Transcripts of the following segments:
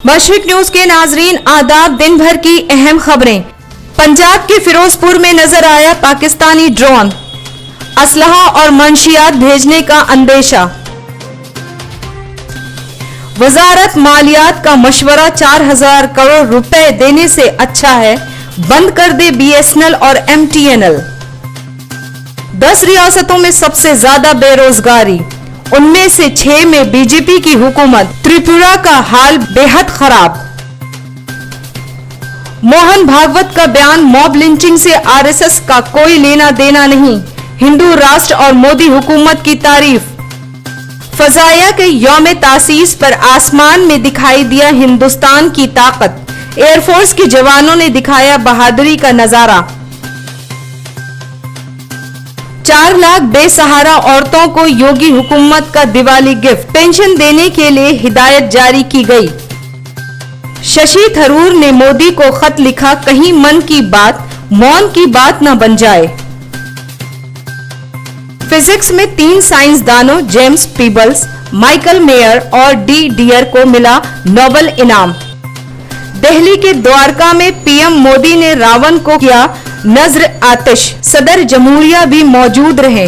मशरिक news के नाजरीन आदाब। दिन भर की अहम खबरें। पंजाब के फिरोजपुर में नजर आया पाकिस्तानी ड्रोन, असलहा और मंशियात भेजने का अंदेशा। वजारत मालियात का मशवरा 4000 करोड़ रुपए देने से अच्छा है बंद कर दे BSNL और MTNL। 10 रियासतों में सबसे ज्यादा बेरोजगारी, उनमें से 6 में बीजेपी की हुकूमत। त्रिपुरा का हाल बेहद खराब। मोहन भागवत का बयान, मॉब लिंचिंग से RSS का कोई लेना देना नहीं, हिंदू राष्ट्र और मोदी हुकूमत की तारीफ। फजाया के यौम तासीस पर आसमान में दिखाई दिया हिंदुस्तान की ताकत, एयरफोर्स के जवानों ने दिखाया बहादुरी का नजारा। 4 लाख बेसहारा औरतों को योगी हुकूमत का दिवाली गिफ्ट, पेंशन देने के लिए हिदायत जारी की गई। शशि थरूर ने मोदी को खत लिखा, कहीं मन की बात मौन की बात न बन जाए। फिजिक्स में 3 साइंसदानों जेम्स पीबल्स, माइकल मेयर और D. डियर को मिला नोबेल इनाम। दिल्ली के द्वारका में PM मोदी ने रावण को किया नजर आतिश, सदर जमहूरिया भी मौजूद रहे।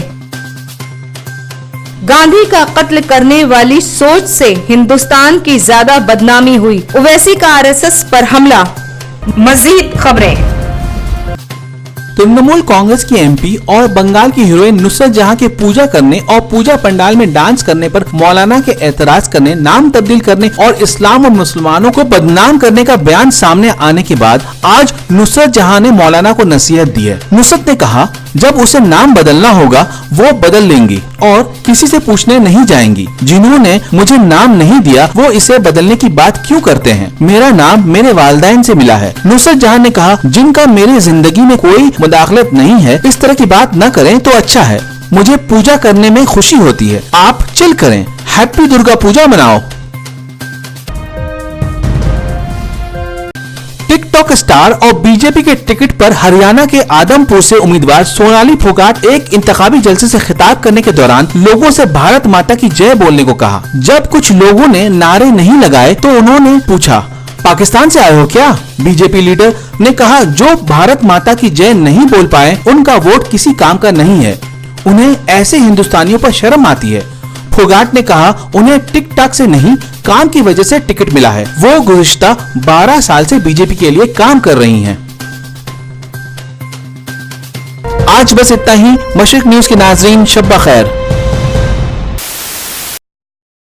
गांधी का कत्ल करने वाली सोच से हिंदुस्तान की ज्यादा बदनामी हुई, ओवैसी का RSS पर हमला। मजीद खबरें। तृणमूल कांग्रेस की MP और बंगाल की हीरोइन नुसरत जहां के पूजा करने और पूजा पंडाल में डांस करने पर मौलाना के एतराज करने, नाम तब्दील करने और इस्लाम और मुसलमानों को बदनाम करने का बयान सामने आने के बाद आज नुसरत जहां ने मौलाना को नसीहत दी है। नुसरत ने कहा, जब उसे नाम बदलना होगा वो बदल लेंगी और किसी से पूछने नहीं जाएंगी। जिन्होंने मुझे नाम नहीं दिया वो इसे बदलने की बात क्यों करते हैं? मेरा नाम मेरे वालिदैन से मिला है। नुसरत जहां ने कहा, जिनका मेरी जिंदगी में कोई मुदाखलत नहीं है, इस तरह की बात न करें तो अच्छा है। मुझे पूजा करने में खुशी होती है, आप चिल करें, हैप्पी दुर्गा पूजा मनाओ। टिकटॉक स्टार और बीजेपी के टिकट पर हरियाणा के आदमपुर से उम्मीदवार सोनाली फोगाट एक इंतखाबी जलसे से खिताब करने के दौरान लोगों से भारत माता की जय बोलने को कहा। जब कुछ लोगों ने नारे नहीं लगाए तो उन्होंने पूछा, पाकिस्तान से आए हो क्या? बीजेपी लीडर ने कहा, जो भारत माता की जय नहीं बोल पाए उनका वोट किसी काम का नहीं है, उन्हें ऐसे हिंदुस्तानियों पर शर्म आती है। फोगाट ने कहा, उन्हें टिकटॉक से नहीं काम की वजह से टिकट मिला है। वो गुज़िश्ता 12 साल से बीजेपी के लिए काम कर रही हैं। आज बस इतना ही। मशरिक न्यूज के नाज़रीन, शब्बा खैर।